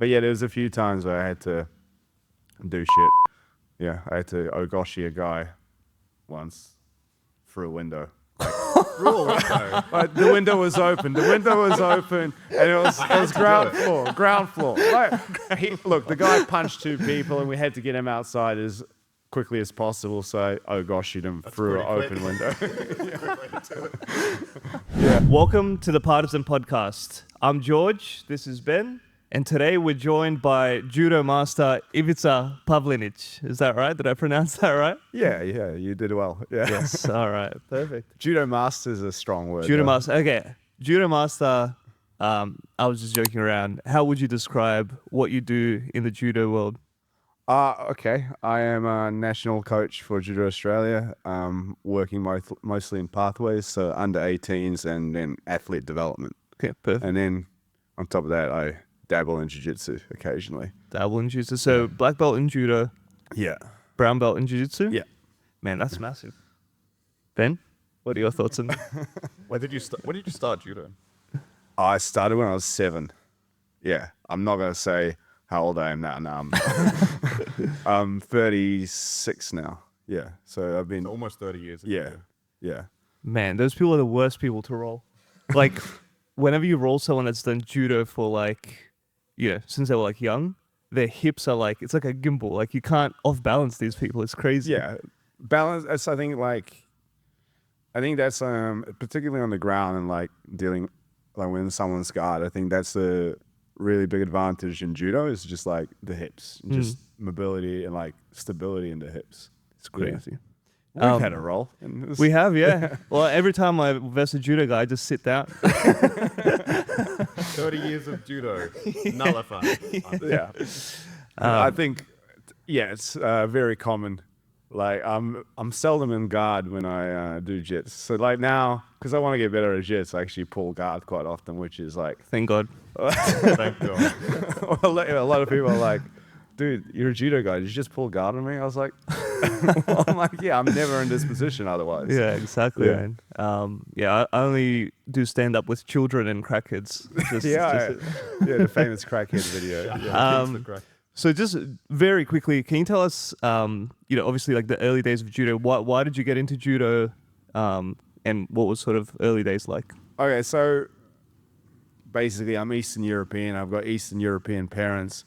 But yeah, there was a few times where I had to do shit. Yeah, I had to ogoshi a guy once through a window. Like, the window was open. And it was ground floor. Like, look, the guy punched 2 people, and we had to get him outside as quickly as possible. So I ogoshied him through an open window. Yeah. Welcome to the Partizan Podcast. I'm George. This is Ben. And today we're joined by Judo master Ivica Pavlinic. Is that right? Did I pronounce that right? Yeah, you did well. Yeah. Yes. All right. Perfect. Judo master is a strong word. Judo master. Okay. Judo master. I was just joking around. How would you describe what you do in the judo world? Okay. I am a national coach for Judo Australia, working mostly in pathways, so under 18s and then athlete development. Okay, perfect. And then on top of that, I dabble in jiu-jitsu occasionally. Dabble in jiu-jitsu. So black belt in judo. Yeah. Brown belt in jiu-jitsu? Yeah. Man, that's massive. Ben, what are your thoughts on that? When did you start judo? I started when I was 7. Yeah. I'm not going to say how old I am now. No, I'm 36 now. Yeah. So I've been... So almost 30 years ago. Yeah. Yeah. Man, those people are the worst people to roll. Like, whenever you roll someone that's done judo for since they were like young, their hips are like, it's like a gimbal. Like you can't off balance these people. It's crazy. Yeah. Balance, that's, I think that's particularly on the ground and like dealing, like when someone's guard, I think that's a really big advantage in judo is just like the hips, just mobility and like stability in the hips. It's crazy. Yeah. We've had a roll. We have, yeah. Well, every time I verse a judo guy, I just sit down. 30 years of judo nullified. Yeah. I think, it's very common. Like I'm seldom in guard when I do jits. So like now, because I want to get better at jits, I actually pull guard quite often, which is like... Thank God. Thank God. A lot of people are like, dude, you're a judo guy. Did you just pull guard on me? I was like, I'm never in this position otherwise. Yeah, exactly, man. I only do stand up with children and crackheads. The famous crackhead video. So just very quickly, can you tell us, obviously like the early days of judo, why did you get into judo, and what was sort of early days like? Okay, so basically I'm Eastern European. I've got Eastern European parents.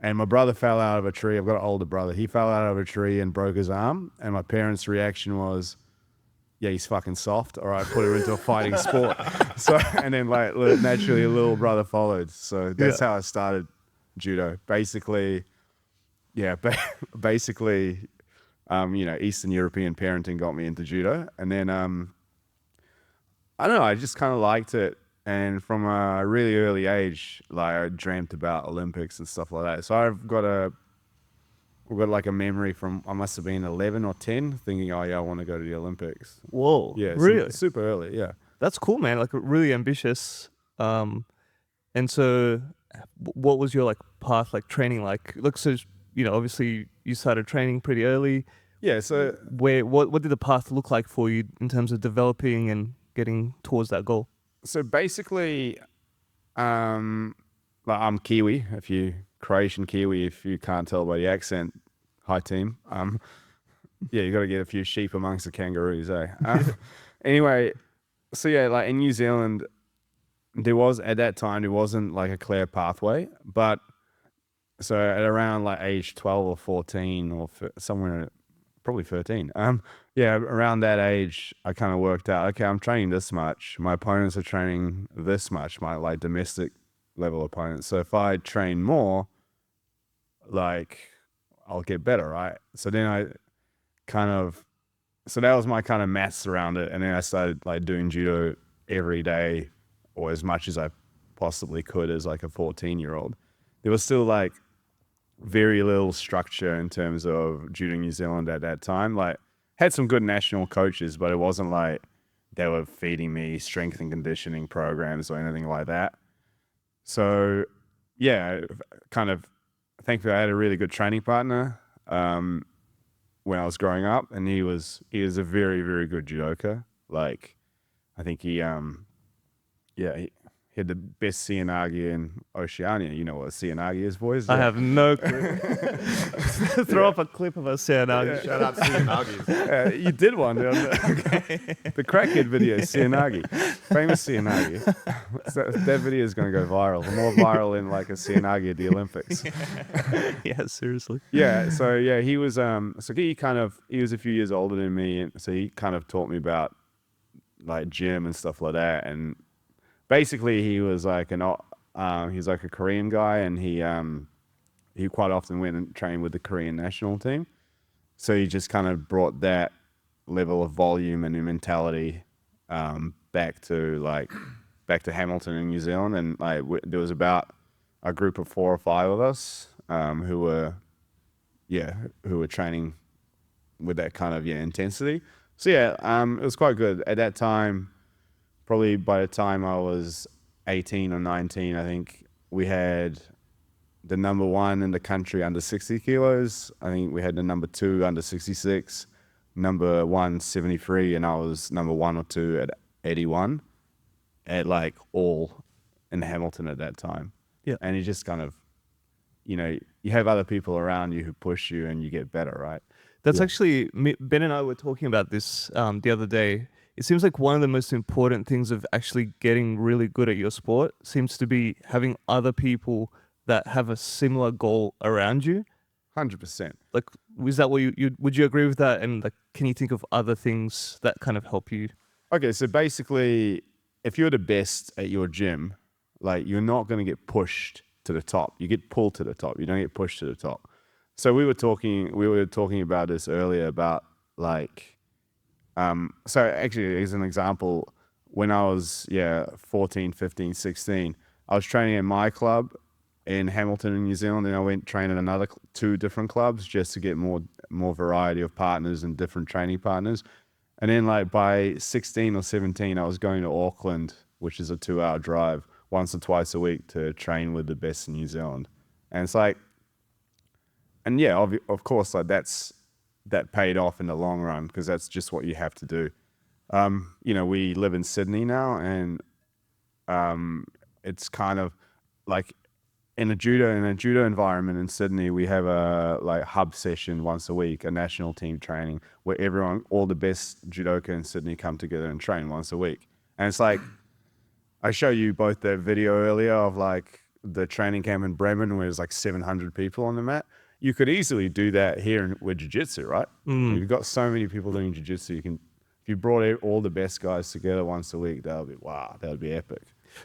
And my brother fell out of a tree. I've got an older brother. He fell out of a tree and broke his arm. And my parents' reaction was, yeah, he's fucking soft. All right, put her into a fighting sport. So, and then like naturally a little brother followed. So that's how I started judo. Basically, Eastern European parenting got me into judo. And then, I don't know, I just kind of liked it. And from a really early age, like I dreamt about Olympics and stuff like that. So I've got a memory from, I must have been 11 or 10 thinking, I want to go to the Olympics. Whoa. Yeah. Really? Super early. Yeah. That's cool, man. Like really ambitious. And so what was your like path, like training like? Look, so, obviously you started training pretty early. Yeah. So what did the path look like for you in terms of developing and getting towards that goal? So basically, I'm Kiwi. Croatian Kiwi, if you can't tell by the accent. Hi team. You got to get a few sheep amongst the kangaroos, eh? Anyway, so yeah, like in New Zealand, there wasn't like a clear pathway, but so at around like age 12 or 14 or somewhere, probably 13. Around that age, I kind of worked out, okay, I'm training this much. My opponents are training this much, my like domestic level opponents. So if I train more, like I'll get better, right? So then so that was my kind of maths around it. And then I started like doing judo every day or as much as I possibly could as like a 14-year-old. There was still like very little structure in terms of Judo New Zealand at that time. Like, had some good national coaches, but it wasn't like they were feeding me strength and conditioning programs or anything like that. So, thankfully I had a really good training partner when I was growing up, and he was a very, very good judoka. Like, I think he he had the best Cianagi in Oceania. You know what a Cianagi is, boys? I have no clue. Throw up a clip of us saying, Shout out to Nagis. You did one. The crackhead video, Cianagi. Famous Cianagi. That video is going to go viral. More viral than like a Cianagi at the Olympics. Yeah, seriously. Yeah, so yeah, he was he was a few years older than me, and so he kind of taught me about like gym and stuff like that. And basically he was like he's like a Korean guy, and he quite often went and trained with the Korean national team. So he just kind of brought that level of volume and mentality back to Hamilton in New Zealand. And like there was about a group of 4 or 5 of us who were training with that kind of intensity. So yeah, it was quite good at that time. Probably by the time I was 18 or 19, I think we had the number 1 in the country under 60 kilos. I think we had the number 2 under 66, number 1 73, and I was number 1 or 2 at 81, at like all in Hamilton at that time. Yeah. And you just kind of, you have other people around you who push you, and you get better, right? That's actually, Ben and I were talking about this the other day. It seems like one of the most important things of actually getting really good at your sport seems to be having other people that have a similar goal around you. 100%. Like, is that what would you agree with that? And like, can you think of other things that kind of help you? Okay, so basically, if you're the best at your gym, like you're not going to get pushed to the top. You get pulled to the top. You don't get pushed to the top. So we were talking about this earlier about like, so actually as an example, when I was 14, 15, 16, I was training in my club in Hamilton in New Zealand, and I went training another 2 different clubs just to get more variety of partners and different training partners. And then like by 16 or 17, I was going to Auckland, which is a 2-hour drive, once or twice a week to train with the best in New Zealand. And it's like, and yeah, of course, like that paid off in the long run, because that's just what you have to do. We live in Sydney now, and it's kind of like in a judo environment in Sydney, we have a like hub session once a week, a national team training where all the best judoka in Sydney come together and train once a week. And it's like, I show you both the video earlier of like the training camp in Bremen where there's like 700 people on the mat. You could easily do that here with jiu-jitsu, right? You've got so many people doing jiu-jitsu. If you brought all the best guys together once a week, that would be epic.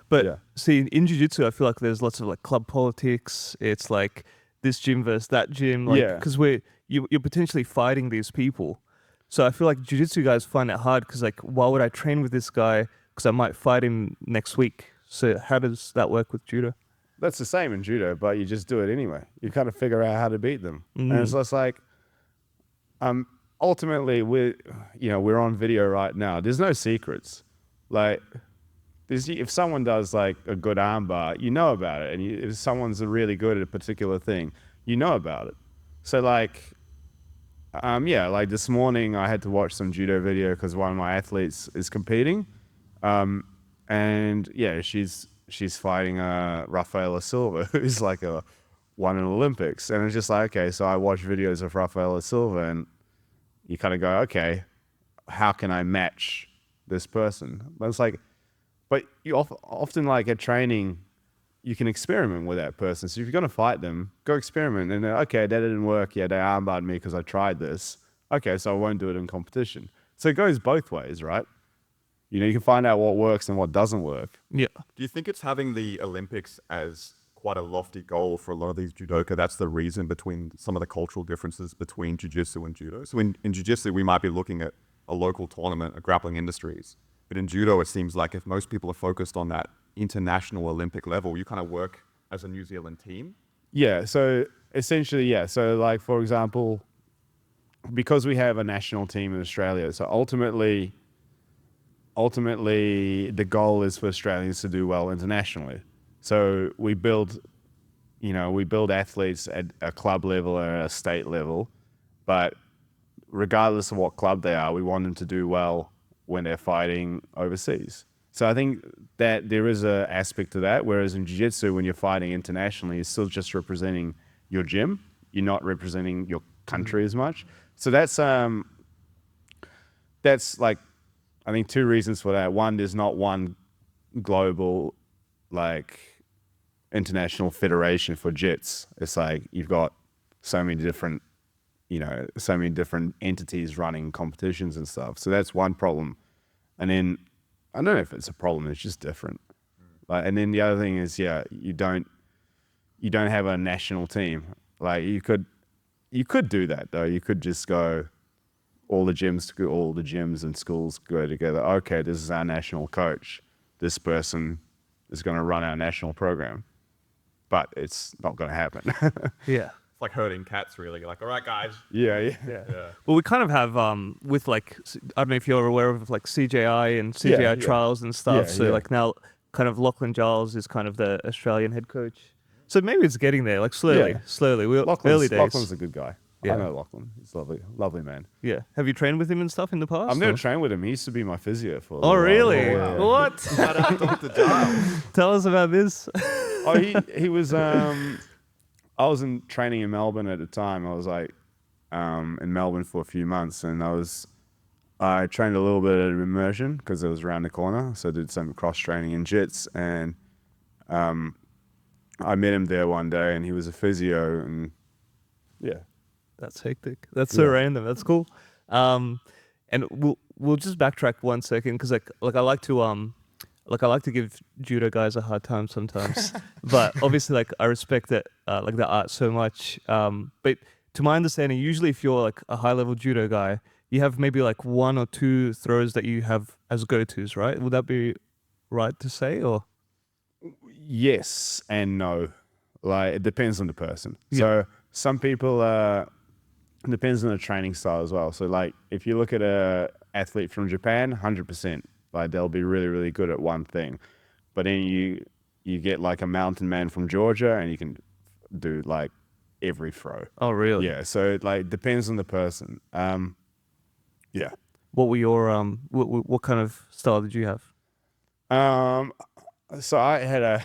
But see, in jiu-jitsu, I feel like there's lots of like club politics. It's like this gym versus that gym, because you're potentially fighting these people. So I feel like jiu-jitsu guys find it hard because like, why would I train with this guy? Because I might fight him next week. So how does that work with judo? That's the same in judo, but you just do it anyway. You kind of figure out how to beat them. And it's just like, ultimately, we're on video right now. There's no secrets. Like, if someone does like a good armbar, you know about it. And if someone's really good at a particular thing, you know about it. So like, like this morning I had to watch some judo video because one of my athletes is competing. And yeah, she's fighting Rafaela Silva, who's like won an Olympics. And it's just like, okay, so I watch videos of Rafaela Silva, and you kind of go, okay, how can I match this person? But it's like, but you often like at training, you can experiment with that person. So if you're going to fight them, go experiment. And okay, that didn't work. Yeah, they armbarred me because I tried this. Okay, so I won't do it in competition. So it goes both ways, right? You can find out what works and what doesn't work. Yeah. Do you think it's having the Olympics as quite a lofty goal for a lot of these judoka? That's the reason between some of the cultural differences between jiu-jitsu and judo. So in jiu-jitsu, we might be looking at a local tournament, a grappling industries. But in judo, it seems like if most people are focused on that international Olympic level, you kind of work as a New Zealand team. Yeah. So essentially, yeah. So like, for example, because we have a national team in Australia, so ultimately the goal is for Australians to do well internationally. So we build athletes at a club level or a state level, but regardless of what club they are, we want them to do well when they're fighting overseas. So I think that there is a aspect to that. Whereas in jiu-jitsu, when you're fighting internationally, you're still just representing your gym. You're not representing your country as much. So that's like, I think 2 reasons for that. One, there's not one global, like, international federation for jits. It's like you've got so many different, so many different entities running competitions and stuff. So that's one problem. And then I don't know if it's a problem. It's just different. Like, and then the other thing is, you don't have a national team. Like you could do that though. You could just go, all the gyms and schools go together. Okay, this is our national coach. This person is going to run our national program, but it's not going to happen. Yeah. It's like herding cats, really. You're like, all right, guys. Yeah. Well, we kind of have with like, I don't know if you're aware of like CJI and CJI trials and stuff. Like now, kind of Lachlan Giles is kind of the Australian head coach. So maybe it's getting there, like slowly. We're early days. Lachlan's a good guy. Yeah. I know Lachlan. He's lovely man. Yeah. Have you trained with him and stuff in the past? I've never trained with him. He used to be my physio for a Oh, little really? while. Yeah. What? Shout out Dr. Giles. Tell us about this. Oh, he was. I was in training in Melbourne at the time. I was like in Melbourne for a few months, and I trained a little bit at immersion because it was around the corner. So I did some cross training in jits, and I met him there one day, and he was a physio, and yeah. That's hectic. That's so random. That's cool. And we'll just backtrack 1 second because like I like to give judo guys a hard time sometimes, but obviously like I respect that like the art so much. But to my understanding, usually if you're like a high level judo guy, you have maybe like 1 or 2 throws that you have as go-tos, right? Would that be right to say, or? Yes and no. Like it depends on the person. Yeah. So some people it depends on the training style as well. So like if you look at a athlete from Japan, 100%, like they'll be really, really good at one thing. But then you get like a mountain man from Georgia and you can do like every throw. Oh, really? Yeah. So it like depends on the person. Yeah. What were your what kind of style did you have? So I had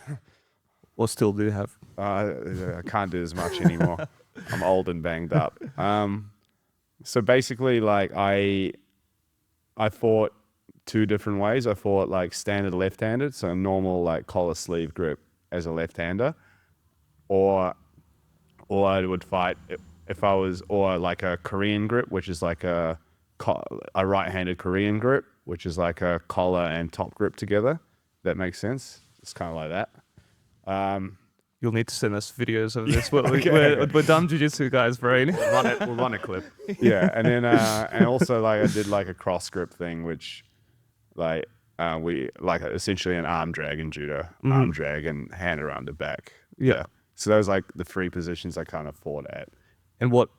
Or still do have? I can't do as much anymore. I'm old and banged up. So basically, like I fought 2 different ways. I fought like standard left-handed, so normal like collar sleeve grip as a left-hander, or I would fight if I was, or like a Korean grip, which is like a right-handed Korean grip, which is like a collar and top grip together. That makes sense. It's kind of like that. You'll need to send us videos of this. We're dumb jiu-jitsu guys, brain. We'll run a clip. Yeah, and then and also like I did like a cross grip thing, which like we like essentially an arm drag in judo, arm drag and hand around the back. Yeah. So those like the 3 positions I kind of fought at. And what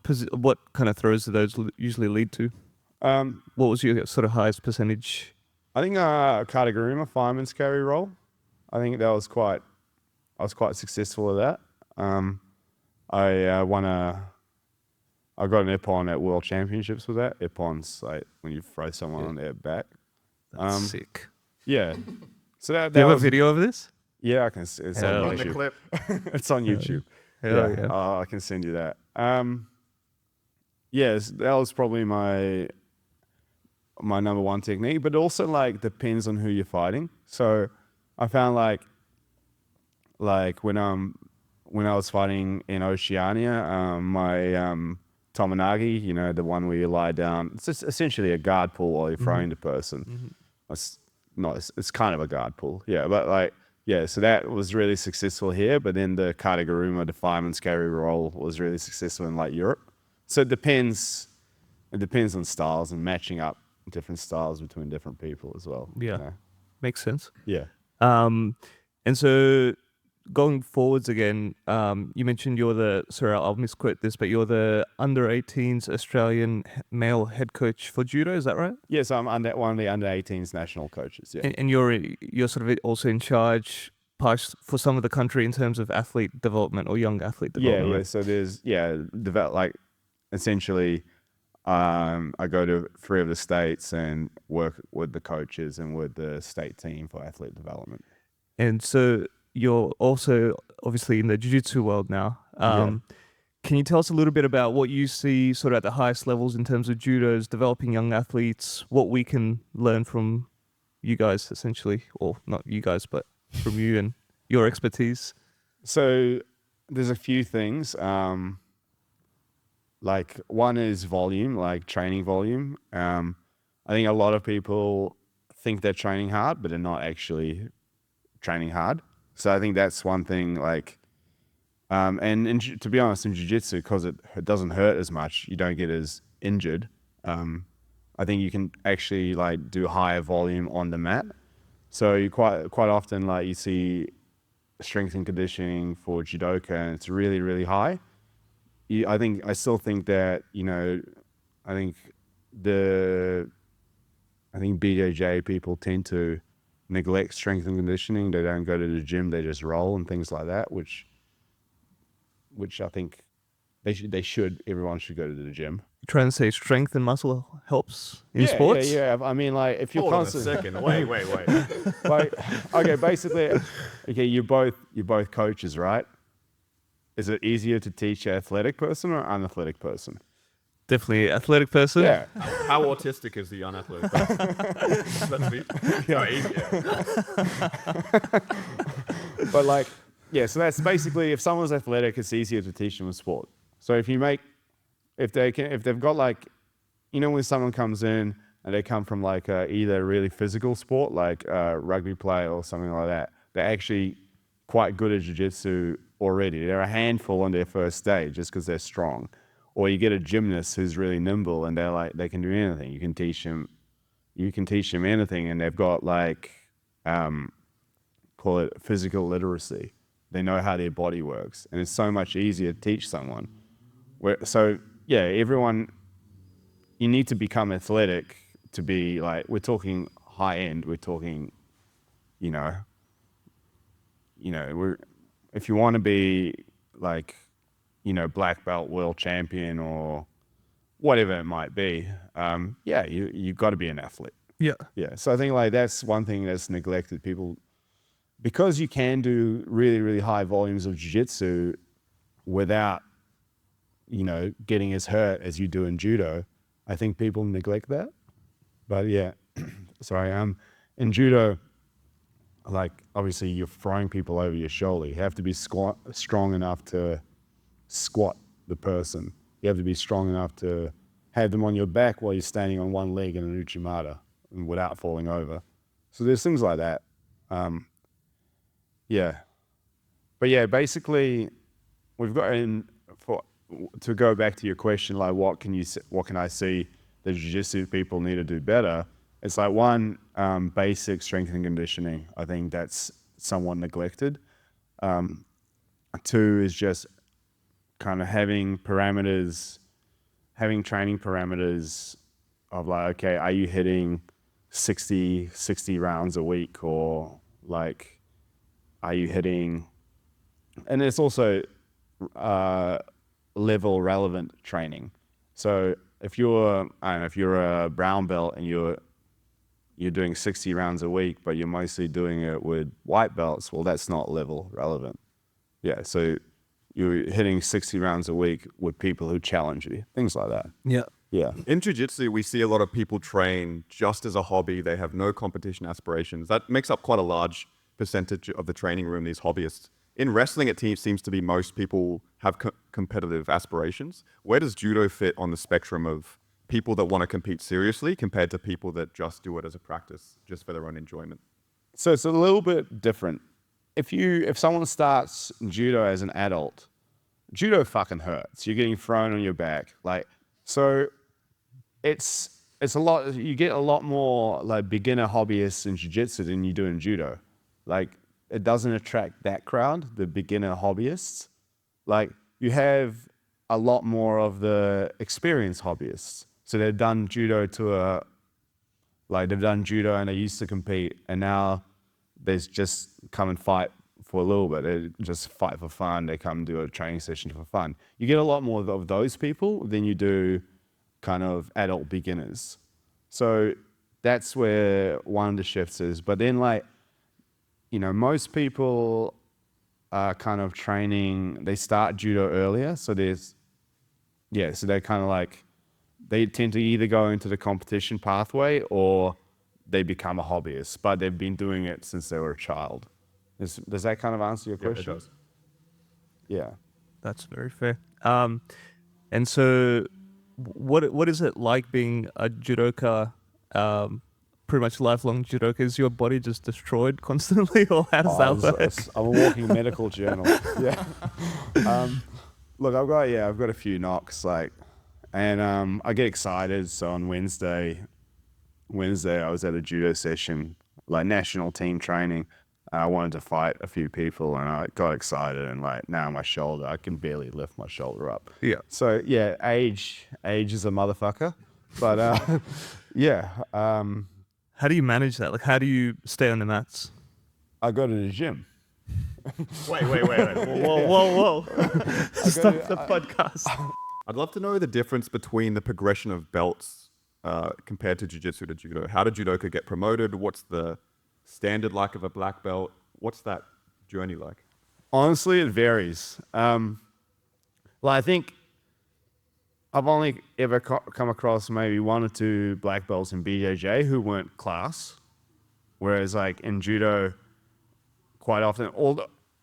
kind of throws do those usually lead to? What was your sort of highest percentage? I think Kataguruma fireman's carry roll. I think I was quite successful at that. I got an ippon at World Championships with that. Ippon's like when you throw someone on their back. That's sick. Yeah. So that Do you have was a video of this? Yeah, I can. It's on Run the YouTube. clip. It's on YouTube. Hell yeah. I can send you that. Yes, that was probably my number 1 technique, but also like depends on who you're fighting. So I found like when I was fighting in Oceania, my Tomonagi, the one where you lie down, it's just essentially a guard pull while you're throwing the person. It's kind of a guard pull, yeah, but like, yeah, so that was really successful here, but then the Kataguruma, the fireman's carry roll was really successful in like Europe. So it depends on styles and matching up different styles between different people as well. Yeah. Makes sense. Yeah. And so going forwards again, you mentioned I'll misquote this, but you're the under 18s Australian male head coach for judo, is that right? Yes, I'm one of the under 18s national coaches. Yeah. And you're sort of also in charge for some of the country in terms of athlete development or young athlete development. Yeah. So there's essentially I go to 3 of the states and work with the coaches and with the state team for athlete development. And so you're also obviously in the jiu-jitsu world now. Can you tell us a little bit about what you see sort of at the highest levels in terms of judos, developing young athletes, what we can learn from you guys essentially, or not you guys, but from you and your expertise? So there's a few things. Like one is volume, like training volume. I think a lot of people think they're training hard, but they're not actually training hard. So I think that's one thing. Like, to be honest, in jiu-jitsu, because it doesn't hurt as much, you don't get as injured. I think you can actually like do higher volume on the mat. So you quite often like you see strength and conditioning for judoka, and it's really, really high. I still think that, I think BJJ people tend to neglect strength and conditioning. They don't go to the gym, they just roll and things like that, which I think everyone should go to the gym. You're trying to say strength and muscle helps in sports? Yeah. I mean, like, if you're Hold constant, on a second. Wait. like, okay, basically, you're both coaches, right? Is it easier to teach an athletic person or an unathletic person? Definitely athletic person. Yeah. How autistic is the unathletic person? Let's be. But like, so that's basically, if someone's athletic, it's easier to teach them a sport. So if they've got like, when someone comes in and they come from like either a really physical sport, like rugby play or something like that, they're actually quite good at jiu-jitsu already. They're a handful on their first day just because they're strong. Or you get a gymnast who's really nimble and they can do anything. You can teach them anything, and they've got like, call it physical literacy. They know how their body works, and it's so much easier to teach someone. Everyone, you need to become athletic to be like, we're talking high end, we're talking, if you want to be like, black belt world champion or whatever it might be, you've got to be an athlete. Yeah. So I think like that's one thing that's neglected. People, because you can do really, really high volumes of jiu-jitsu without, getting as hurt as you do in judo, I think people neglect that. But in judo, like obviously you're throwing people over your shoulder. You have to be strong enough to squat the person. You have to be strong enough to have them on your back while you're standing on one leg in an uchimata and without falling over. So there's things like that. But basically we've got to go back to your question, like what can I see the jiu-jitsu people need to do better? It's like one, basic strength and conditioning. I think that's somewhat neglected. Two is just kind of having training parameters of like, okay, are you hitting 60 rounds a week, or like, are you hitting, and it's also level relevant training. So if you're a brown belt and you're doing 60 rounds a week, but you're mostly doing it with white belts, well, that's not level relevant. So you're hitting 60 rounds a week with people who challenge you, things like that. Yeah. In jiu-jitsu, we see a lot of people train just as a hobby. They have no competition aspirations. That makes up quite a large percentage of the training room, these hobbyists. In wrestling, it seems to be most people have competitive aspirations. Where does judo fit on the spectrum of people that want to compete seriously compared to people that just do it as a practice, just for their own enjoyment? So it's a little bit different. If someone starts judo as an adult, judo fucking hurts. You're getting thrown on your back. So it's a lot. You get a lot more like beginner hobbyists in jiu-jitsu than you do in judo. Like, it doesn't attract that crowd, the beginner hobbyists. Like, you have a lot more of the experienced hobbyists. So they've done judo and they used to compete, and now they just come and fight for a little bit. They just fight for fun. They come do a training session for fun. You get a lot more of those people than you do kind of adult beginners. So that's where one of the shifts is. But then like, you know, most people are kind of training, they start judo earlier. So so they're kind of like, they tend to either go into the competition pathway or they become a hobbyist, but they've been doing it since they were a child. Does that kind of answer your question? It does. Yeah. That's very fair. And so, what is it like being a judoka? Pretty much lifelong judoka. Is your body just destroyed constantly, or how does that work? I'm a walking medical journal. Yeah. Look, I've got a few knocks, like, and I get excited. So on Wednesday, I was at a judo session, like national team training. I wanted to fight a few people, and I got excited, and like now my shoulder, I can barely lift my shoulder up. Yeah. So yeah, age is a motherfucker, but yeah. How do you manage that? Like, how do you stay on the mats? I go to the gym. Wait. Whoa. Stop the podcast. I'd love to know the difference between the progression of belts compared to jiu-jitsu to judo. How did judoka get promoted? What's the standard like of a black belt? What's that journey like? Honestly, it varies. I think I've only ever come across maybe 1 or 2 black belts in BJJ who weren't class, whereas like in judo, quite often,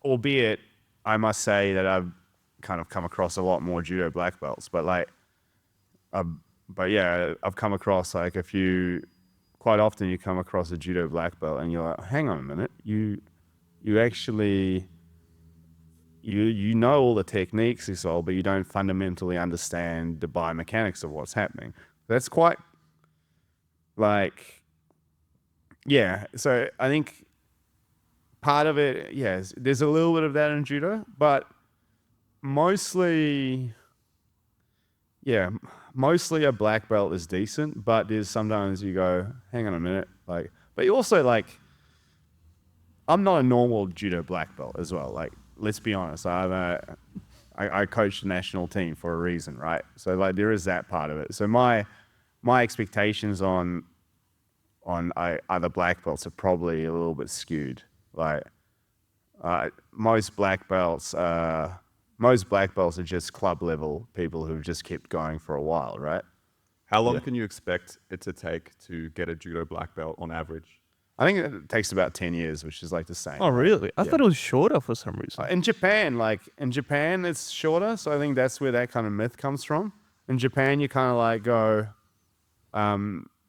albeit I must say that I've kind of come across a lot more judo black belts, but I've come across like a few. Quite often you come across a judo black belt and you're like, hang on a minute, you actually, you know all the techniques as well, but you don't fundamentally understand the biomechanics of what's happening. That's quite like, yeah. So I think part of it, yes, there's a little bit of that in judo, but mostly a black belt is decent, but there's sometimes you go, hang on a minute, like, but you also like, I'm not a normal judo black belt as well. Like, let's be honest, I coach the national team for a reason, right? So like, there is that part of it. So my expectations on other black belts are probably a little bit skewed. Like, most black belts are just club level people who've just kept going for a while, right? How long can you expect it to take to get a judo black belt on average? I think it takes about 10 years, which is like the same. Oh, really? I thought it was shorter for some reason. In Japan, it's shorter, so I think that's where that kind of myth comes from. In Japan, you kind of like go,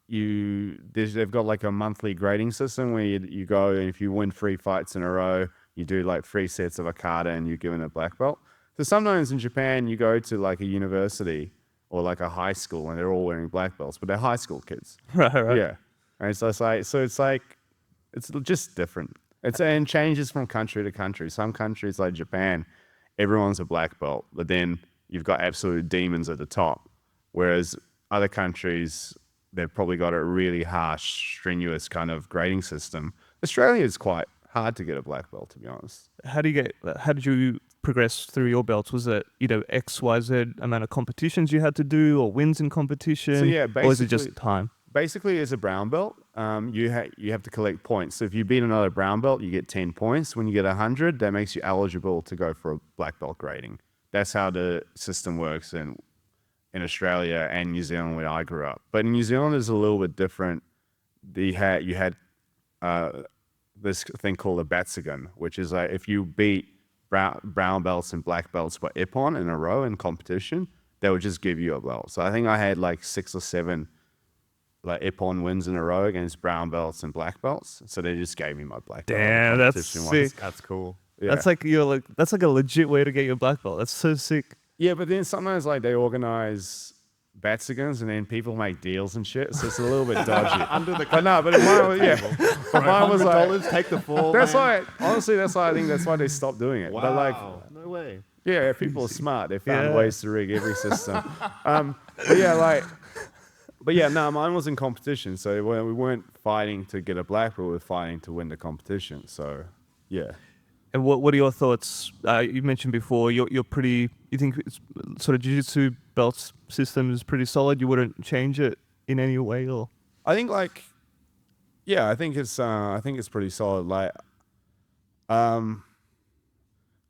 they've got like a monthly grading system where you go, and if you win 3 fights in a row, you do like 3 sets of a kata and you're given a black belt. So sometimes in Japan, you go to like a university or like a high school and they're all wearing black belts, but they're high school kids. Right. Yeah. And so it's just different. And changes from country to country. Some countries like Japan, everyone's a black belt, but then you've got absolute demons at the top. Whereas other countries, they've probably got a really harsh, strenuous kind of grading system. Australia is quite hard to get a black belt, to be honest. How did you progress through your belts? Was it, XYZ amount of competitions you had to do or wins in competition? So yeah, or is it just time? Basically, as a brown belt, you have to collect points. So if you beat another brown belt, you get 10 points. When you get 100, that makes you eligible to go for a black belt grading. That's how the system works in Australia and New Zealand where I grew up. But in New Zealand, it's a little bit different. You had this thing called a Batsugan, which is like if you beat brown belts and black belts by ippon in a row in competition, they would just give you a belt. So I think I had like 6 or 7 like ippon wins in a row against brown belts and black belts. So they just gave me my black belt. Damn, that's sick. That's cool. Yeah. That's like a legit way to get your black belt. That's so sick. Yeah, but then sometimes like they organize Batsugans and then people make deals and shit, so it's a little bit dodgy. But mine was like, take the fall. That's why, honestly, I think that's why they stopped doing it. Wow. But like, no way. Yeah, people are smart. They found ways to rig every system. Mine was in competition. So we weren't fighting to get a black belt, we were fighting to win the competition. So, yeah. And what are your thoughts? You mentioned before you think it's sort of jiu-jitsu belt system is pretty solid. You wouldn't change it in any way, or? I think I think it's pretty solid. Like, I'm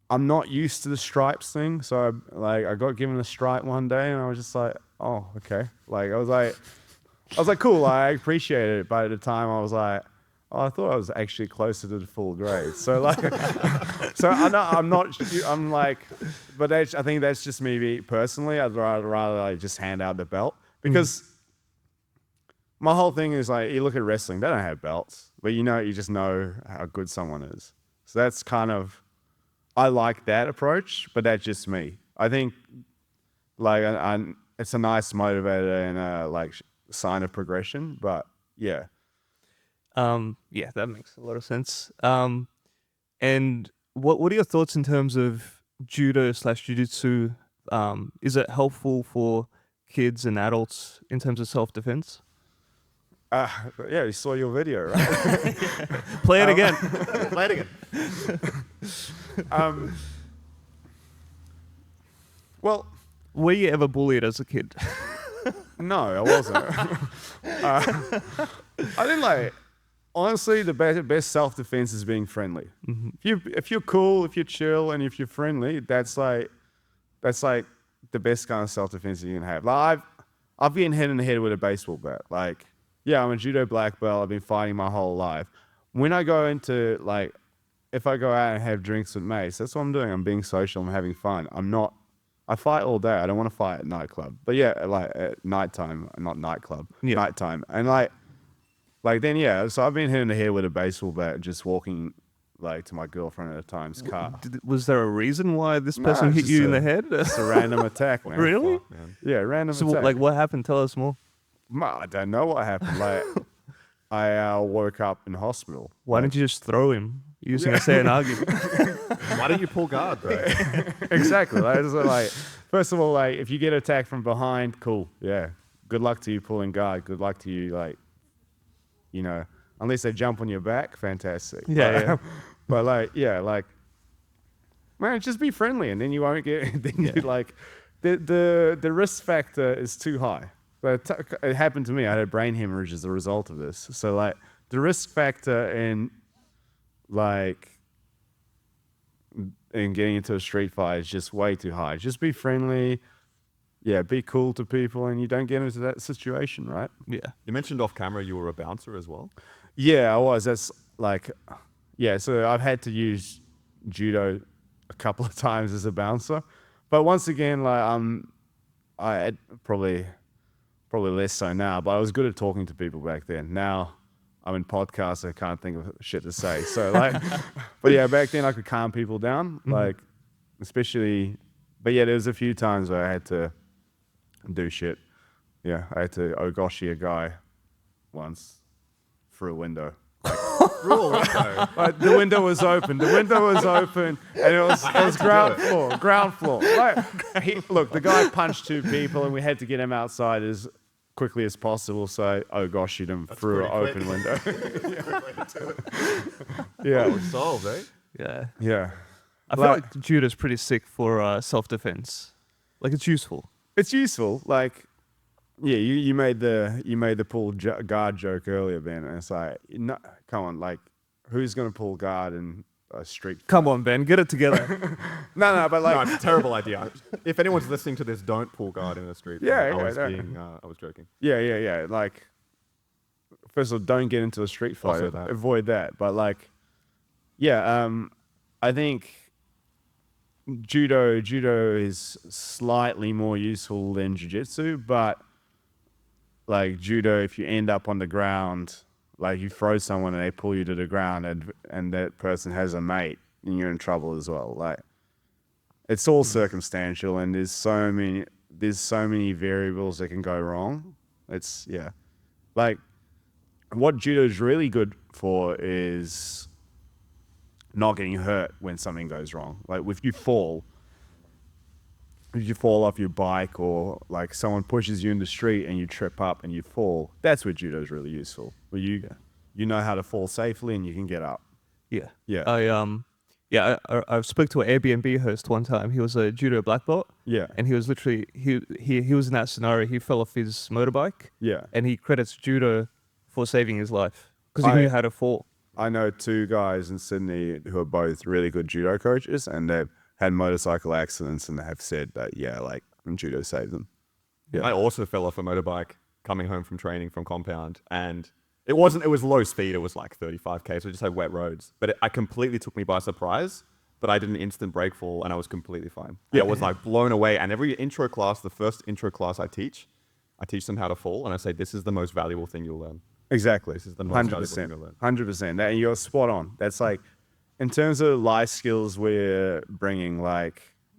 not used to the stripes thing, so I got given a stripe one day, and I was just like, oh, okay. Like I was like, cool. I appreciated it, but at the time I was like, oh, I thought I was actually closer to the full grade. So like, I'm like, but I think that's just me personally. I'd rather like just hand out the belt because my whole thing is like, you look at wrestling, they don't have belts, but you just know how good someone is. So that's kind of, I like that approach, but that's just me. I think like it's a nice motivator and a like sign of progression, but yeah. Yeah, that makes a lot of sense. And what are your thoughts in terms of judo / jiu-jitsu? Is it helpful for kids and adults in terms of self-defense? Yeah, you saw your video, right? Play it again. Play it again. Well, Were you ever bullied as a kid? no, I wasn't. I didn't like. Honestly, the best self-defense is being friendly. Mm-hmm. If you're cool, if you're chill, and if you're friendly, that's like the best kind of self-defense you can have. Like I've been hit in the head with a baseball bat. Like, yeah, I'm a judo black belt. I've been fighting my whole life. When I go into like, if I go out and have drinks with mates, that's what I'm doing. I'm being social. I'm having fun. I fight all day. I don't want to fight at nightclub. But yeah, like at nighttime, not nightclub, nighttime. And like then, yeah, so I've been hit in the head with a baseball bat just walking like to my girlfriend at a time's car. Was there a reason why this person hit you in the head? It's a random attack, man. Really? Oh, man. Yeah, random So attack. like what happened? Tell us more. I don't know what happened. Like, I woke up in hospital. Why didn't you just throw him using a sand argument? Why don't you pull guard, bro? Exactly. Like, first of all, like, if you get attacked from behind, cool. Yeah. Good luck to you pulling guard. Good luck to you, like, unless they jump on your back, fantastic. Yeah. But like, yeah, like, man, just be friendly, and then you won't get. Then you like, the risk factor is too high. But it happened to me. I had a brain hemorrhage as a result of this. So like, the risk factor in getting into a street fight is just way too high. Just be friendly. Yeah, be cool to people, and you don't get into that situation, right? Yeah. You mentioned off camera you were a bouncer as well. Yeah, I was. That's like, yeah. So I've had to use judo a couple of times as a bouncer, but once again, like I had probably less so now. But I was good at talking to people back then. Now I'm in podcasts, I can't think of shit to say. So like, but yeah, back then I could calm people down, like especially. But yeah, there was a few times where I had to do shit. Yeah, I had to ogoshi a guy once through a window. Like, the window was open. And it was ground floor. Like, look, the guy punched two people, and we had to get him outside as quickly as possible. So I ogoshied him through an open window. Yeah, it was solved, eh? Yeah. Yeah. I feel like judo's pretty sick for self-defense. Like, it's useful. It's useful. Like, yeah, you made the pull guard joke earlier, Ben, and it's like, no, come on, like, who's gonna pull guard in a street fight? Come on, Ben, get it together. No, but like, No, it's a terrible idea. If anyone's listening to this, don't pull guard in the street. Yeah, I yeah, was joking. yeah. Like, first of all, don't get into a street fight. Also that. Avoid that. But like, yeah, I think judo is slightly more useful than jiu-jitsu, but like judo, if you end up on the ground, like you throw someone and they pull you to the ground, and that person has a mate, and you're in trouble as well. Like, it's all circumstantial, and there's so many variables that can go wrong. It's like, what judo is really good for is not getting hurt when something goes wrong. Like, if you fall off your bike, or like someone pushes you in the street and you trip up and you fall, that's where judo is really useful. Where you know how to fall safely and you can get up. Yeah. Yeah. Yeah, I spoke to an Airbnb host one time. He was a judo black belt, Yeah. and he was literally he was in that scenario. He fell off his motorbike, Yeah. and he credits judo for saving his life because he I- knew how to fall. I know two guys in Sydney who are both really good judo coaches, and they've had motorcycle accidents, and they have said that, yeah, like judo saved them. Yeah. I also fell off a motorbike coming home from training from compound, and it was low speed. It was like 35k, so it just had wet roads. But it completely took me by surprise. But I did an instant break fall, and I was completely fine. Yeah. I was like blown away. And every intro class, the first intro class I teach them how to fall, and I say, this is the most valuable thing you'll learn. Exactly. This is the most valuable thing 100%. you'll learn. 100%. And you're spot on. That's like, in terms of life skills, we're bringing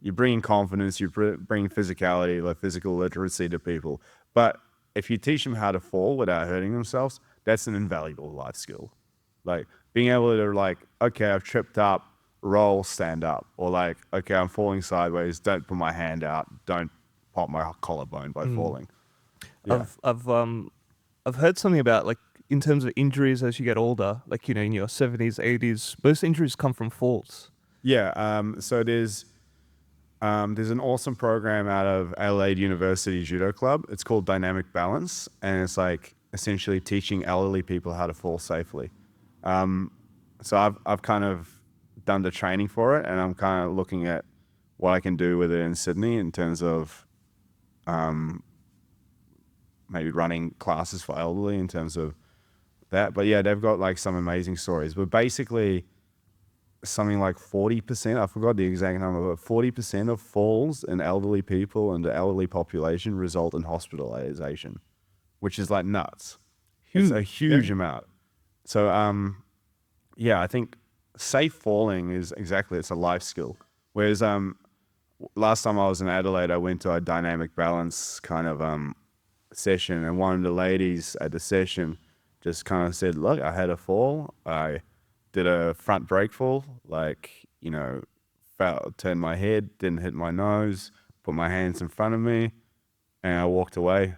you're bringing confidence, you're bringing physicality, like physical literacy to people. But if you teach them how to fall without hurting themselves, that's an invaluable life skill. Like being able to okay, I've tripped up, roll, stand up. Or like, okay, I'm falling sideways, don't put my hand out, don't pop my collarbone by falling. Yeah. I've heard something about like in terms of injuries as you get older, like in your 70s, 80s, most injuries come from falls. Yeah. So there's an awesome program out of Adelaide University Judo Club. It's called Dynamic Balance, and it's like essentially teaching elderly people how to fall safely. So I've kind of done the training for it, and I'm kind of looking at what I can do with it in Sydney in terms of maybe running classes for elderly in terms of that. But yeah, they've got like some amazing stories. But basically, something like 40%, I forgot the exact number, but 40% of falls in elderly people and the elderly population result in hospitalization, which is like nuts. It's a huge amount. So, yeah, I think safe falling is it's a life skill. Whereas last time I was in Adelaide, I went to a dynamic balance kind of session, and one of the ladies at the session just kind of said, look, I had a fall. I did a front break fall, turned my head, didn't hit my nose, put my hands in front of me, and I walked away,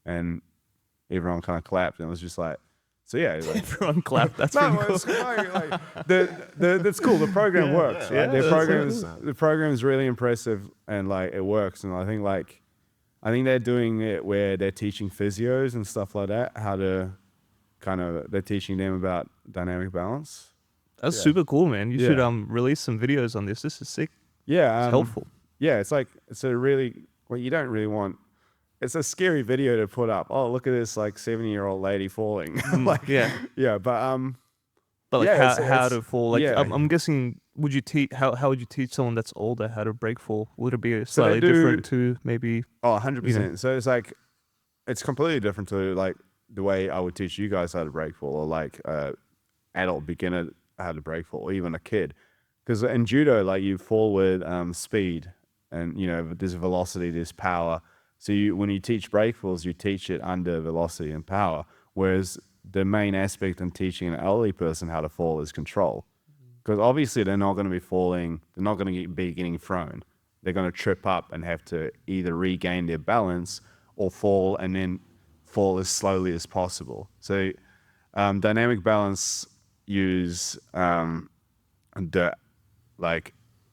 and everyone kind of clapped, and it was just like, so yeah. Like, Everyone clapped. That's no, pretty cool. that's cool. The program works, right? Yeah, The program is really impressive, and like it works. And I think they're doing it where they're teaching physios and stuff like that how to they're teaching them about dynamic balance. That's super cool, man. You should release some videos on this. This is sick. Yeah, It's helpful. Yeah, it's a really you don't really want. It's a scary video to put up. Oh, look at this 70-year-old lady falling. Yeah, but like yeah, how to fall. Like yeah. I'm guessing, would you teach how would you teach someone that's older how to break fall? Would it be So they slightly different to maybe? Oh, 100%. So it's completely different to the way I would teach you guys how to break fall, or adult beginner how to break fall, or even a kid. Because in judo, you fall with speed, and there's velocity, there's power. So when you teach break falls, you teach it under velocity and power. Whereas the main aspect in teaching an elderly person how to fall is control. Because obviously they're not going to be falling, they're not going to be getting thrown. They're going to trip up and have to either regain their balance or fall, and then fall as slowly as possible. So dynamic balance use the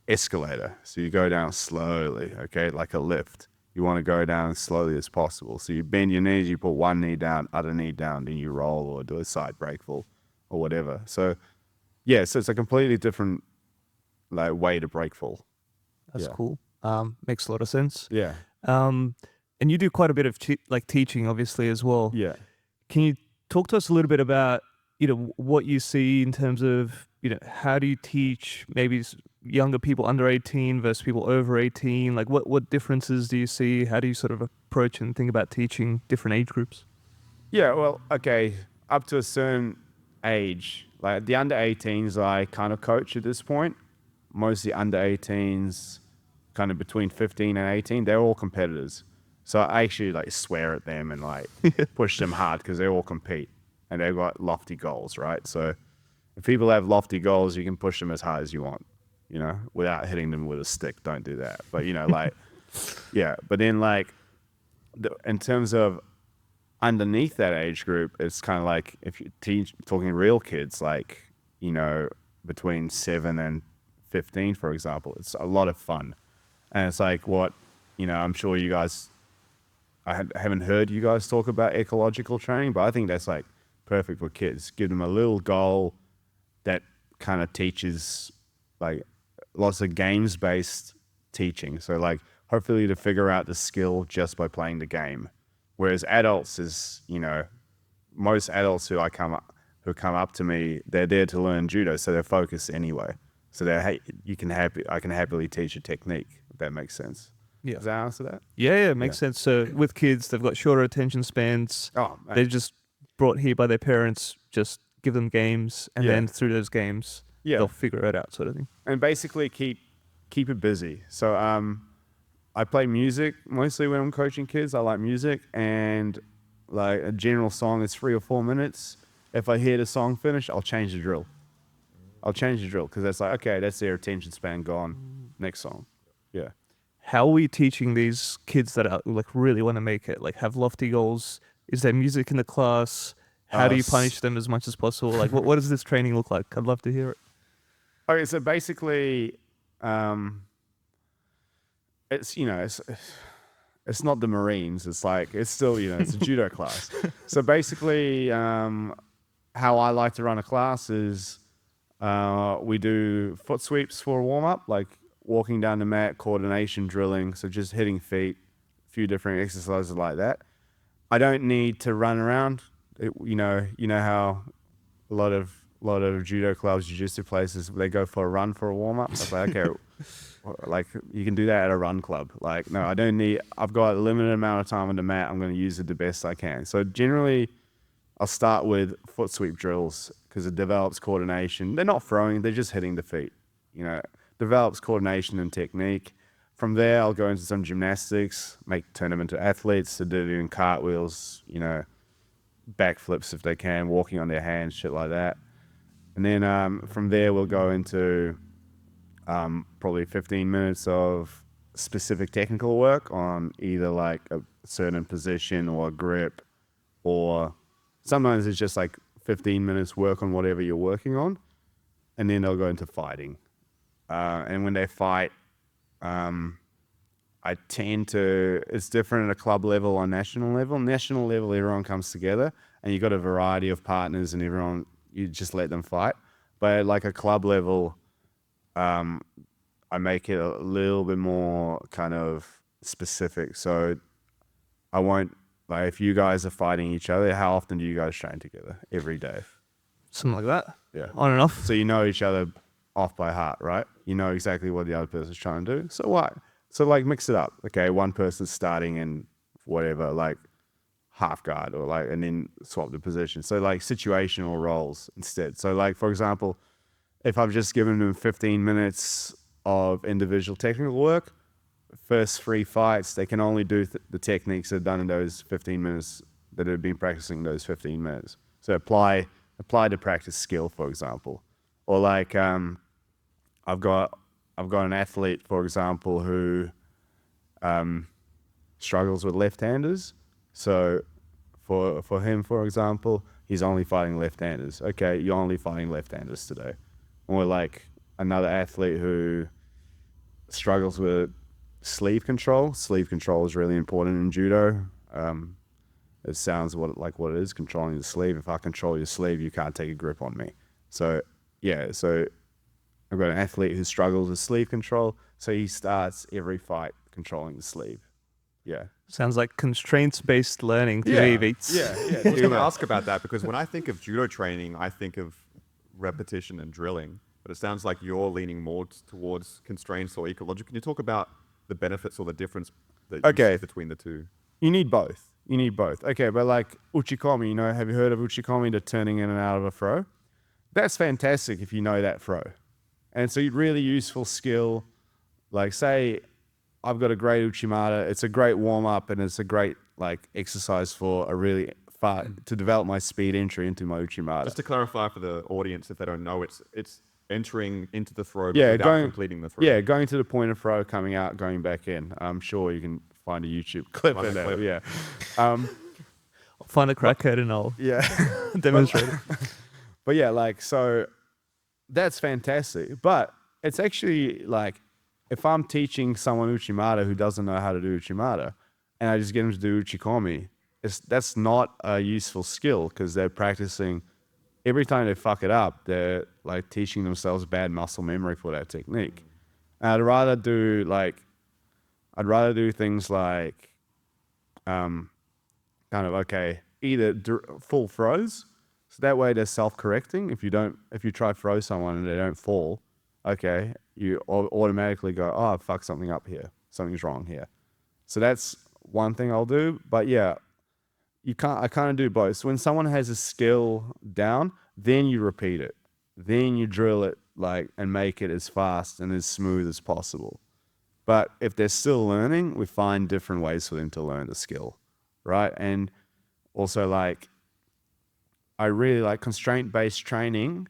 escalator. So you go down slowly, okay, like a lift. You want to go down as slowly as possible. So you bend your knees, you put one knee down, other knee down, then you roll or do a side break fall or whatever. So yeah, so it's a completely different way to break fall. That's cool. Makes a lot of sense. Yeah. And you do quite a bit of teaching, obviously, as well. Yeah. Can you talk to us a little bit about what you see in terms of how do you teach maybe younger people under 18 versus people over 18? Like what differences do you see? How do you sort of approach and think about teaching different age groups? Yeah, well, okay, up to a certain age, the under 18s I kind of coach at this point. Most of the under 18s, kind of between 15 and 18, they're all competitors. So I actually swear at them and push them hard because they all compete and they've got lofty goals, right? So if people have lofty goals, you can push them as hard as you want, without hitting them with a stick. Don't do that. But yeah. But then in terms of underneath that age group, it's kind of if you're talking real kids, between 7 and 15, for example. It's a lot of fun. And it's like I'm sure you guys, haven't heard you guys talk about ecological training, but I think that's like perfect for kids. Give them a little goal that kind of teaches like lots of games-based teaching. So like hopefully to figure out the skill just by playing the game. Whereas adults is, most adults who come up to me, they're there to learn judo, so they're focused anyway. So I can happily teach a technique, if that makes sense. Yeah. Does that answer that? Yeah, it makes sense. So with kids, they've got shorter attention spans. Oh, man. They're just brought here by their parents. Just give them games, and then through those games, they'll figure it out, sort of thing. And basically keep it busy. So I play music mostly when I'm coaching kids. I like music, and like a general song is 3 or 4 minutes. If I hear the song finish, I'll change the drill. Because that's like, okay, that's their attention span gone. Next song. Yeah. How are we teaching these kids that are like really want to make it, like have lofty goals? Is there music in the class? How do you punish them as much as possible? Like, what does this training look like? I'd love to hear it. Okay, so basically, it's it's not the Marines. It's like it's still it's a judo class. So basically, how I like to run a class is we do foot sweeps for a warm up, like walking down the mat, coordination drilling, so just hitting feet, a few different exercises like that. I don't need to run around. You know how a lot of judo clubs, jiu-jitsu places, they go for a run for a warm up. I was like, okay, like you can do that at a run club. Like, no, I don't need. I've got a limited amount of time on the mat. I'm going to use it the best I can. So generally, I'll start with foot sweep drills because it develops coordination. They're not throwing; they're just hitting the feet. Develops coordination and technique. From there, I'll go into some gymnastics, turn them into athletes. So they're doing cartwheels, backflips if they can, walking on their hands, shit like that. And then from there, we'll go into probably 15 minutes of specific technical work on either like a certain position or a grip, or sometimes it's just like 15 minutes work on whatever you're working on. And then they'll go into fighting. And when they fight, I tend to, it's different at a club level or national level. National level, everyone comes together and you've got a variety of partners and everyone, you just let them fight. But at like a club level, I make it a little bit more kind of specific. So I won't, like if you guys are fighting each other, how often do you guys train together? Every day. Something like that. Yeah. On and off. So you know each other off by heart, right? You know exactly what the other person's trying to do. So what? So like mix it up. Okay, one person's starting in whatever, like half guard or like, and then swap the position. So like situational roles instead. So like, for example, if I've just given them 15 minutes of individual technical work, first 3 fights, they can only do the techniques that are done in those 15 minutes that have been practicing those 15 minutes. So apply the practice skill, for example. Or like, I've got an athlete, for example, who struggles with left-handers. So for him, for example, he's only fighting left-handers. Okay, you're only fighting left-handers today. Or like another athlete who struggles with sleeve control. Sleeve control is really important in judo. It sounds like what it is, controlling the sleeve. If I control your sleeve, you can't take a grip on me. So yeah, so I've got an athlete who struggles with sleeve control, so he starts every fight controlling the sleeve. Yeah. Sounds like constraints-based learning to me, Veets. Yeah. I was going to ask about that because when I think of judo training, I think of repetition and drilling, but it sounds like you're leaning more towards constraints or ecological. Can you talk about the benefits or the difference that you see between the two? You need both. Okay, but like uchikomi, have you heard of uchikomi, the turning in and out of a throw? That's fantastic if you know that throw. And it's a really useful skill. Like say I've got a great uchimata, it's a great warm up and it's a great like exercise for a really to develop my speed entry into my uchimata. Just to clarify for the audience if they don't know, it's entering into the throw without completing the throw. Yeah, going to the point of throw, coming out, going back in. I'm sure you can find a YouTube clip of that. Yeah. Find a crackhead and I'll demonstrate it. But yeah, like, so that's fantastic. But it's actually like, if I'm teaching someone Uchimata who doesn't know how to do Uchimata, and I just get them to do Uchikomi, that's not a useful skill, because they're practicing. Every time they fuck it up, they're like teaching themselves bad muscle memory for that technique. And I'd rather do things like, kind of, okay, either full throws, so that way they're self-correcting. If you try to throw someone and they don't fall, okay, you automatically go, oh, I fucked something up here. Something's wrong here. So that's one thing I'll do. But yeah, I kind of do both. So when someone has a skill down, then you repeat it. Then you drill it and make it as fast and as smooth as possible. But if they're still learning, we find different ways for them to learn the skill, right? And also, I really like constraint-based training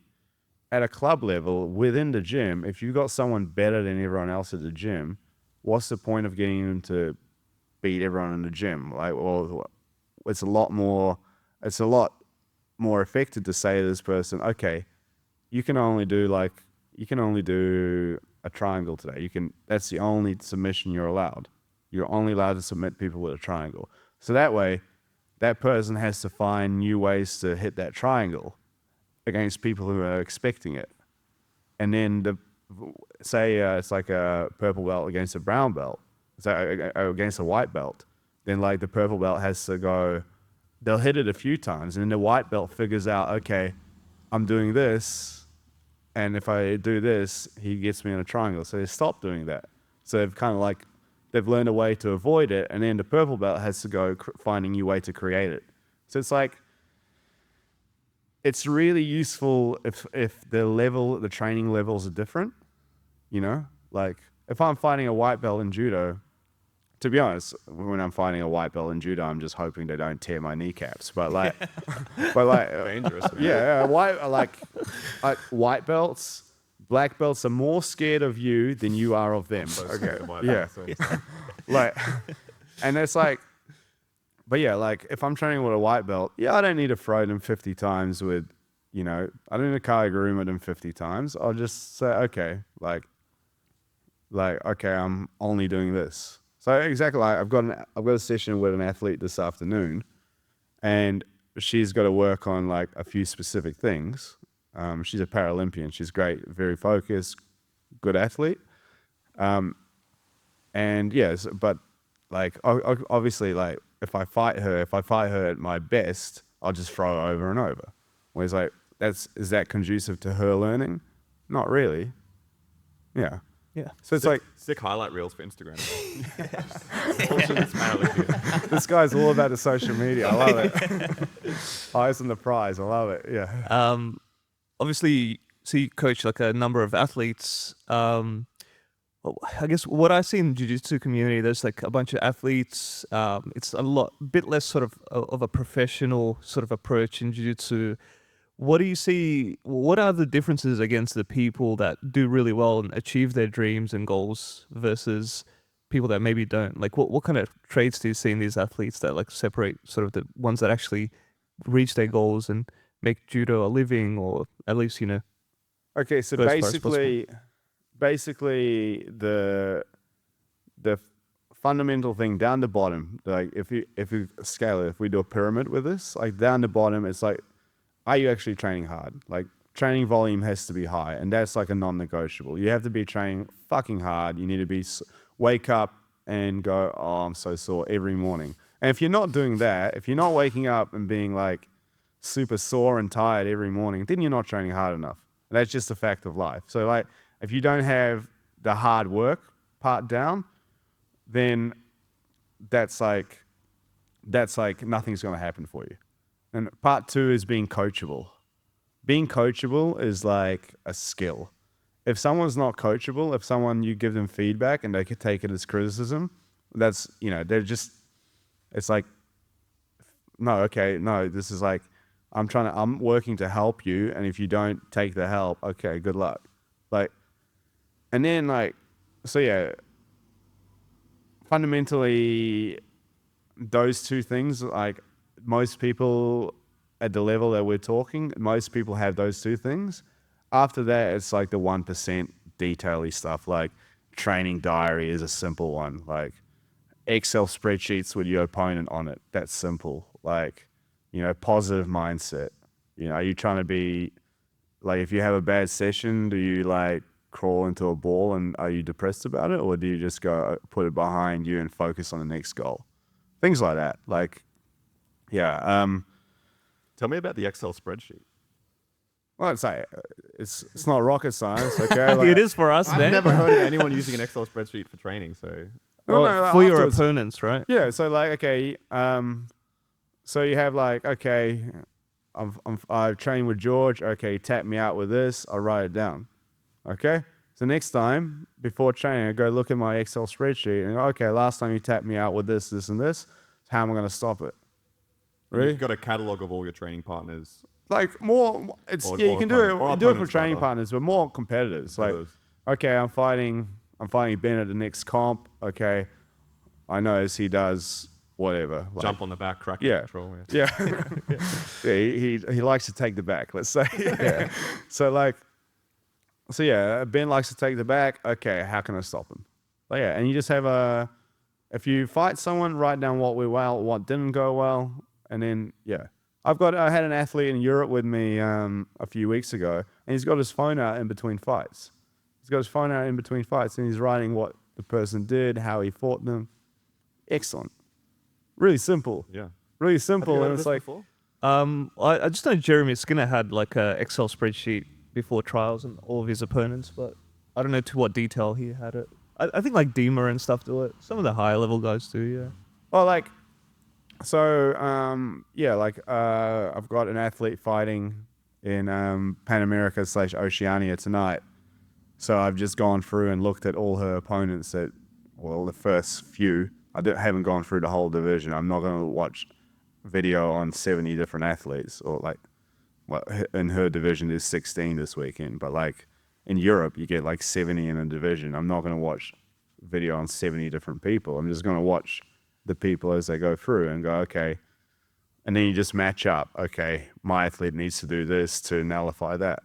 at a club level within the gym. If you've got someone better than everyone else at the gym, what's the point of getting them to beat everyone in the gym? It's a lot more effective to say to this person, okay, you can only do a triangle today. That's the only submission you're allowed. You're only allowed to submit people with a triangle. So that way, that person has to find new ways to hit that triangle against people who are expecting it. And then it's like a purple belt against a brown belt, against a white belt. Then the purple belt has to go, they'll hit it a few times, and then the white belt figures out, okay, I'm doing this, and if I do this, he gets me in a triangle. So they stop doing that. So they've kind of they've learned a way to avoid it, and then the purple belt has to go find a new way to create it. So it's really useful if the training levels are different, if I'm fighting a white belt in judo, to be honest, when I'm fighting a white belt in judo, I'm just hoping they don't tear my kneecaps. But dangerous. Yeah, white belts, black belts are more scared of you than you are of them. Okay, yeah, and it's but yeah, if I'm training with a white belt, I don't need to throw them 50 times with, I don't need to kaguruma them 50 times. I'll just say, okay, okay, I'm only doing this. So exactly, I've got a session with an athlete this afternoon, and she's got to work on a few specific things. She's a Paralympian. She's great, very focused, good athlete. And yes, but obviously, if I fight her at my best, I'll just throw her over and over. Whereas is that conducive to her learning? Not really. Yeah. Yeah. So it's sick highlight reels for Instagram. This guy's all about the social media. I love it. Eyes on the prize. I love it. Yeah. Obviously, so you coach a number of athletes. I guess what I see in the jiu-jitsu community, there's a bunch of athletes. It's a bit less sort of a professional sort of approach in jiu-jitsu. What do you see? What are the differences against the people that do really well and achieve their dreams and goals versus people that maybe don't? What kind of traits do you see in these athletes that separate sort of the ones that actually reach their goals and make judo a living, or at least Okay, so basically the fundamental thing down the bottom, if you scale it, if we do a pyramid with this, down the bottom, it's are you actually training hard? Training volume has to be high, and that's a non-negotiable. You have to be training fucking hard. You need to be wake up and go, oh, I'm so sore every morning. And if you're not doing that, if you're not waking up and being super sore and tired every morning, then you're not training hard enough. And that's just a fact of life. So if you don't have the hard work part down, then that's nothing's going to happen for you. And part 2 is being coachable. Being coachable is a skill. If someone's not coachable, if you give them feedback and they could take it as criticism, that's, they're just, it's no, this is I'm working to help you. And if you don't take the help, okay, good luck. And then so yeah, fundamentally those two things, most people at the level that we're talking, most people have those two things. After that, it's the 1% detail-y stuff. Like training diary is a simple one. Like Excel spreadsheets with your opponent on it. That's simple. Like, positive mindset. Are you trying to be like, if you have a bad session, do you like crawl into a ball and are you depressed about it, or do you just go put it behind you and focus on the next goal? Things like that. Like, yeah. Tell me about the Excel spreadsheet. Well, it's not rocket science, okay? Like, It is for us, I've man. never heard of anyone using an Excel spreadsheet for training, so... Well, for your afterwards. opponents, right? Yeah, so like, okay, so you have like, okay, I've trained with George. Okay, tap me out with this. I'll write it down. Okay, so next time before training, I go look at my Excel spreadsheet and go, okay, last time you tapped me out with this, this, and this. How am I going to stop it? Really? You've got a catalog of all your training partners. Like more, it's Or- yeah, you or can do it. opponents. Or You do it for opponents, training rather. partners, but more competitors. Like, Competitors. okay, I'm fighting Ben at the next comp. Okay, I notice he does whatever. Like, Jump on the back, crack Yeah. control. Yeah. Yeah, he likes to take the back, let's say. Yeah. So yeah, Ben likes to take the back. Okay, how can I stop him? But yeah, and you just have if you fight someone, write down what went well, what didn't go well, and then yeah. I had an athlete in Europe with me a few weeks ago, and he's got his phone out in between fights. And he's writing what the person did, how he fought them. Excellent. Really simple. Yeah. Really Have you simple, heard and of it's this like, before? I just know Jeremy Skinner had like a Excel spreadsheet before trials and all of his opponents, but I don't know to what detail he had it. I think like Dima and stuff do it. Some of the higher level guys do, yeah. well, like, so yeah, like I've got an athlete fighting in Pan America / Oceania tonight. So I've just gone through and looked at all her opponents the first few. Haven't gone through the whole division. I'm not going to watch video on 70 different athletes, or like, well, in her division there's 16 this weekend, but like in Europe you get like 70 in a division. I'm not going to watch video on 70 different people. I'm just going to watch the people as they go through and go, okay, and then you just match up. Okay, my athlete needs to do this to nullify that.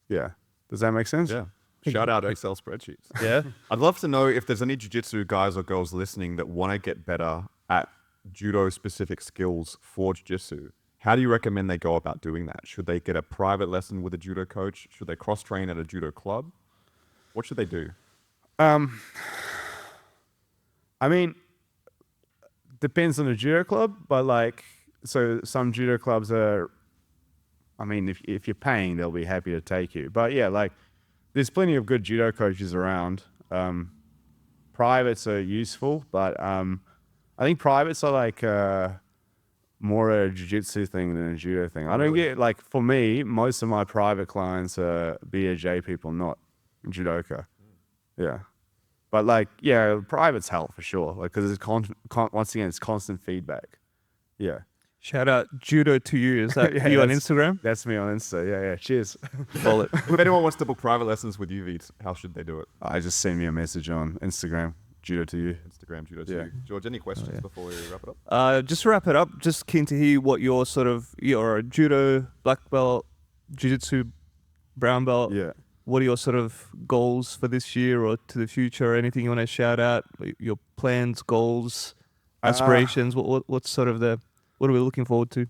Yeah, does that make sense? Yeah. Shout out Excel spreadsheets. Yeah. I'd love to know if there's any jiu-jitsu guys or girls listening that want to get better at judo-specific skills for jiu-jitsu. How do you recommend they go about doing that? Should they get a private lesson with a judo coach? Should they cross-train at a judo club? What should they do? I mean, depends on the judo club, but like, so some judo clubs are, I mean, if you're paying, they'll be happy to take you. But yeah, like, there's plenty of good judo coaches around. Privates are useful, but I think privates are like more a jiu-jitsu thing than a judo thing. I don't get, like, for me, most of my private clients are BJJ people, not judoka. Yeah. But like, yeah, privates help for sure. Like, because it's once again, it's constant feedback. Yeah. Shout out Judo to you. Is that Yeah, you on that's- Instagram? That's me on Insta. Yeah. Cheers. Follow it. If anyone wants to book private lessons with you, Veets, how should they do it? I just send me a message on Instagram, Judo to you. Instagram, Judo Yeah. to you. George, any questions before we wrap it up? Just to wrap it up, just keen to hear what you're a judo black belt, jiu-jitsu brown belt. Yeah. What are your sort of goals for this year or to the future? Anything you want to shout out? Your plans, goals, aspirations? What's sort of what are we looking forward to?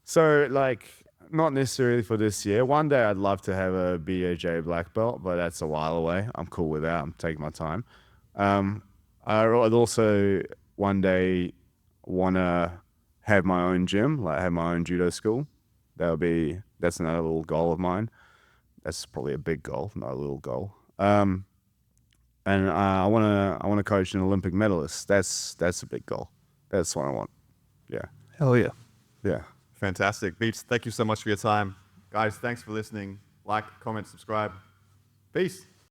So, like, not necessarily for this year. One day I'd love to have a BJJ black belt, but that's a while away. I'm cool with that. I'm taking my time. I'd also one day want to have my own gym, like have my own judo school. That's another little goal of mine. That's probably a big goal, not a little goal. And I want to coach an Olympic medalist. That's a big goal. That's what I want. Yeah. Hell yeah. Yeah. Fantastic. Veets, thank you so much for your time. Guys, thanks for listening. Like, comment, subscribe. Peace.